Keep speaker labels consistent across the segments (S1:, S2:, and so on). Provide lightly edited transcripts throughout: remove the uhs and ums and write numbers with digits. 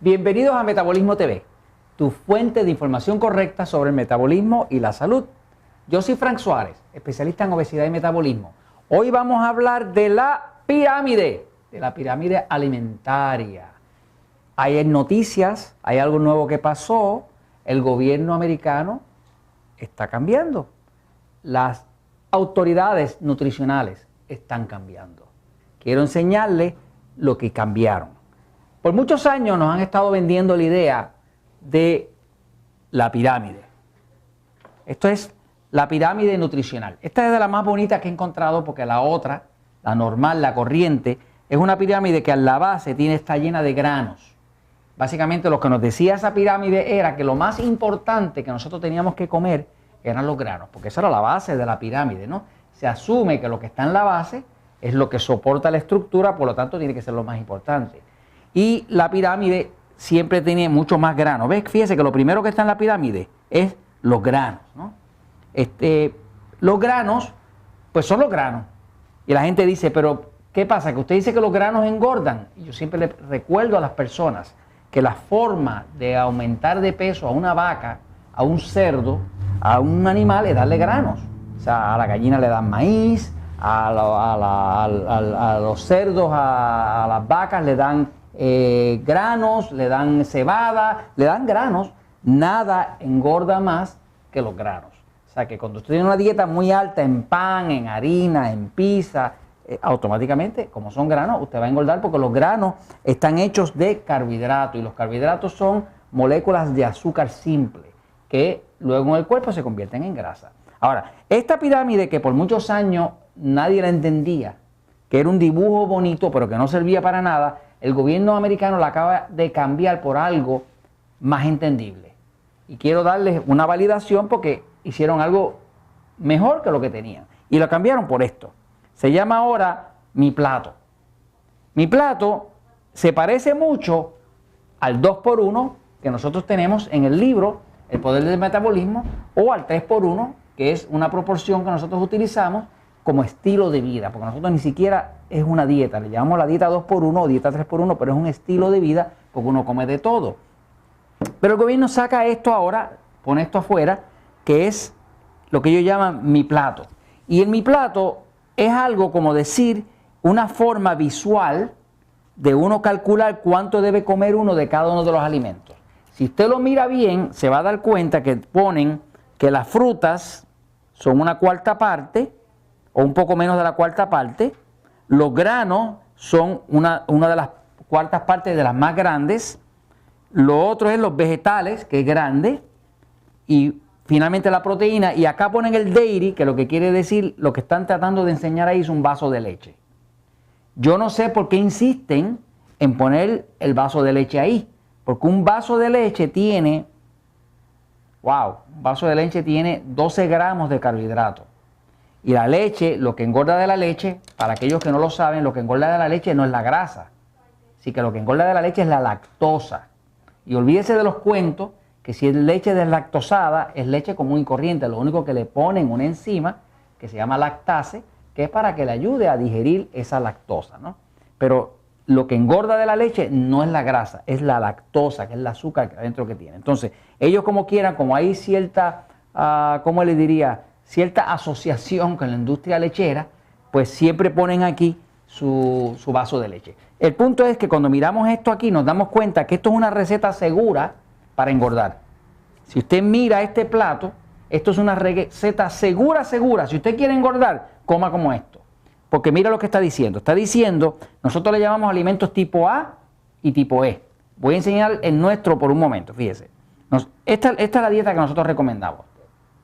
S1: Bienvenidos a Metabolismo TV, tu fuente de información correcta sobre el metabolismo y la salud. Yo soy Frank Suárez, especialista en obesidad y metabolismo. Hoy vamos a hablar de la pirámide alimentaria. Hay noticias, hay algo nuevo que pasó, el gobierno americano está cambiando. Las autoridades nutricionales están cambiando. Quiero enseñarles lo que cambiaron. Por muchos años nos han estado vendiendo la idea de la pirámide. Esto es la pirámide nutricional. Esta es de las más bonitas que he encontrado porque la otra, la normal, la corriente, es una pirámide que a la base está llena de granos. Básicamente lo que nos decía esa pirámide era que lo más importante que nosotros teníamos que comer eran los granos, porque esa era la base de la pirámide, ¿no? Se asume que lo que está en la base es lo que soporta la estructura, por lo tanto tiene que ser lo más importante. Y la pirámide siempre tiene mucho más granos. ¿Ves? Fíjese que lo primero que está en la pirámide es los granos, ¿no? Los granos, pues son los granos. Y la gente dice, pero ¿qué pasa? Que usted dice que los granos engordan. Y yo siempre le recuerdo a las personas que la forma de aumentar de peso a una vaca, a un cerdo, a un animal es darle granos. O sea, a la gallina le dan maíz, a los cerdos, a las vacas le dan granos, le dan cebada, le dan granos. Nada engorda más que los granos. O sea que cuando usted tiene una dieta muy alta en pan, en harina, en pizza, automáticamente, como son granos, usted va a engordar porque los granos están hechos de carbohidratos y los carbohidratos son moléculas de azúcar simple que luego en el cuerpo se convierten en grasa. Ahora, esta pirámide que por muchos años nadie la entendía, que era un dibujo bonito pero que no servía para nada, el gobierno americano la acaba de cambiar por algo más entendible. Y quiero darles una validación porque hicieron algo mejor que lo que tenían. Y lo cambiaron por esto. Se llama ahora Mi Plato. Mi Plato se parece mucho al 2x1 que nosotros tenemos en el libro El Poder del Metabolismo o al 3x1, que es una proporción que nosotros utilizamos como estilo de vida, porque nosotros ni siquiera es una dieta, le llamamos la dieta 2x1 o dieta 3x1, pero es un estilo de vida porque uno come de todo. Pero el gobierno saca esto ahora, pone esto afuera, que es lo que ellos llaman Mi Plato. Y el Mi Plato es algo como decir una forma visual de uno calcular cuánto debe comer uno de cada uno de los alimentos. Si usted lo mira bien, se va a dar cuenta que ponen que las frutas son una cuarta parte o un poco menos de la cuarta parte. Los granos son una de las cuartas partes de las más grandes. Lo otro es los vegetales, que es grande. Y finalmente la proteína. Y acá ponen el dairy, que lo que quiere decir, lo que están tratando de enseñar ahí es un vaso de leche. Yo no sé por qué insisten en poner el vaso de leche ahí. Porque un vaso de leche tiene, un vaso de leche tiene 12 gramos de carbohidratos. Y la leche, lo que engorda de la leche, para aquellos que no lo saben, lo que engorda de la leche no es la grasa. Así que lo que engorda de la leche es la lactosa. Y olvídese de los cuentos, que si es leche deslactosada, es leche común y corriente. Lo único que le ponen una enzima, que se llama lactase, que es para que le ayude a digerir esa lactosa, ¿no? Pero lo que engorda de la leche no es la grasa, es la lactosa, que es el azúcar que adentro que tiene. Entonces, ellos como quieran, como hay cierta, ¿cómo le diría?, cierta asociación con la industria lechera, pues siempre ponen aquí su vaso de leche. El punto es que cuando miramos esto aquí nos damos cuenta que esto es una receta segura para engordar. Si usted mira este plato, esto es una receta segura. Si usted quiere engordar, coma como esto. Porque mira lo que está diciendo. Está diciendo, nosotros le llamamos alimentos tipo A y tipo E. Voy a enseñar el nuestro por un momento, fíjese. Esta es la dieta que nosotros recomendamos.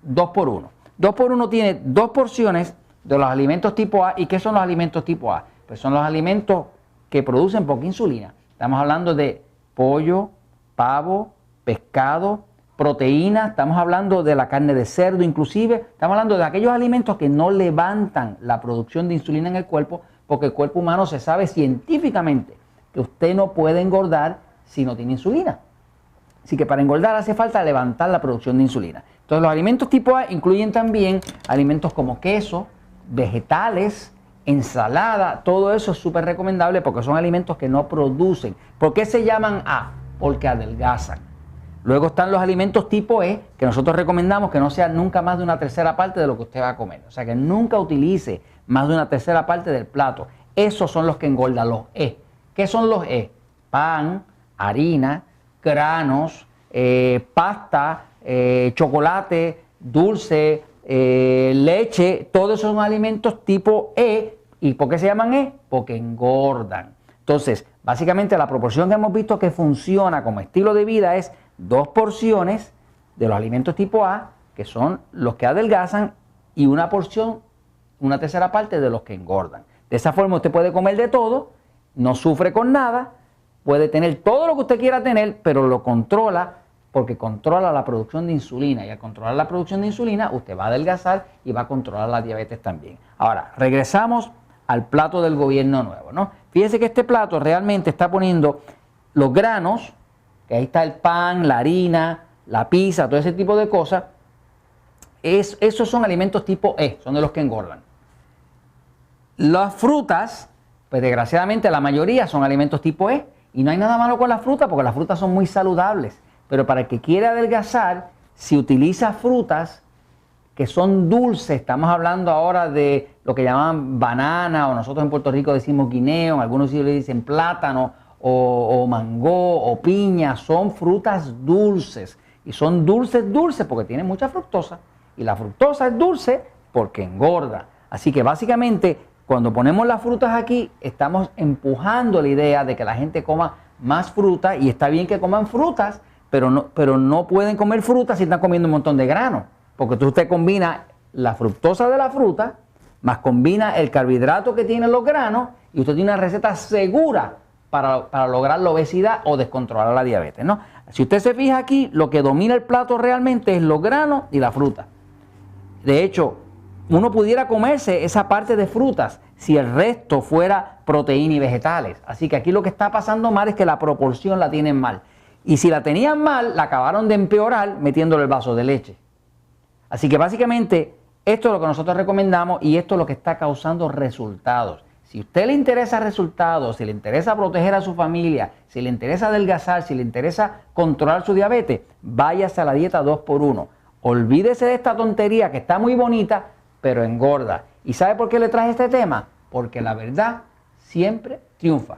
S1: 2x1. 2x1 tiene 2 porciones de los alimentos tipo A. ¿Y qué son los alimentos tipo A? Pues son los alimentos que producen poca insulina. Estamos hablando de pollo, pavo, pescado, proteínas, estamos hablando de la carne de cerdo inclusive, estamos hablando de aquellos alimentos que no levantan la producción de insulina en el cuerpo, porque el cuerpo humano se sabe científicamente que usted no puede engordar si no tiene insulina. Así que para engordar hace falta levantar la producción de insulina. Entonces los alimentos tipo A incluyen también alimentos como queso, vegetales, ensalada, todo eso es súper recomendable porque son alimentos que no producen. ¿Por qué se llaman A? porque adelgazan. Luego están los alimentos tipo E, que nosotros recomendamos que no sea nunca más de una tercera parte de lo que usted va a comer. O sea, que nunca utilice más de una tercera parte del plato. Esos son los que engordan, los E. ¿Qué son los E? Pan, harina, granos, pasta, chocolate, dulce, leche. Todos esos son alimentos tipo E. ¿Y por qué se llaman E? Porque engordan. Entonces, básicamente la proporción que hemos visto que funciona como estilo de vida es 2 porciones de los alimentos tipo A, que son los que adelgazan, y una porción, una tercera parte de los que engordan. De esa forma usted puede comer de todo, no sufre con nada, puede tener todo lo que usted quiera tener, pero lo controla porque controla la producción de insulina. Y al controlar la producción de insulina, usted va a adelgazar y va a controlar la diabetes también. Ahora, regresamos al plato del gobierno nuevo, ¿no? Fíjese que este plato realmente está poniendo los granos, que ahí está el pan, la harina, la pizza, todo ese tipo de cosas. Esos son alimentos tipo E, son de los que engordan. Las frutas, pues desgraciadamente la mayoría son alimentos tipo E, y no hay nada malo con las frutas porque las frutas son muy saludables. Pero para el que quiere adelgazar, si utiliza frutas que son dulces, estamos hablando ahora de lo que llaman banana, o nosotros en Puerto Rico decimos guineo, algunos sí le dicen plátano, o mango, o piña, son frutas dulces. Y son dulces porque tienen mucha fructosa. Y la fructosa es dulce porque engorda. Así que básicamente, cuando ponemos las frutas aquí, estamos empujando la idea de que la gente coma más fruta, y está bien que coman frutas, pero no pueden comer frutas si están comiendo un montón de grano. Porque entonces usted combina la fructosa de la fruta, más combina el carbohidrato que tienen los granos, y usted tiene una receta segura para lograr la obesidad o descontrolar la diabetes, ¿no? Si usted se fija aquí, lo que domina el plato realmente es los granos y la fruta. De hecho, uno pudiera comerse esa parte de frutas si el resto fuera proteína y vegetales. Así que aquí lo que está pasando mal es que la proporción la tienen mal. Y si la tenían mal, la acabaron de empeorar metiéndole el vaso de leche. Así que básicamente esto es lo que nosotros recomendamos, y esto es lo que está causando resultados. Si a usted le interesa resultados, si le interesa proteger a su familia, si le interesa adelgazar, si le interesa controlar su diabetes, váyase a la dieta 2x1. Olvídese de esta tontería que está muy bonita, pero engorda. ¿Y sabe por qué le traje este tema? Porque la verdad siempre triunfa.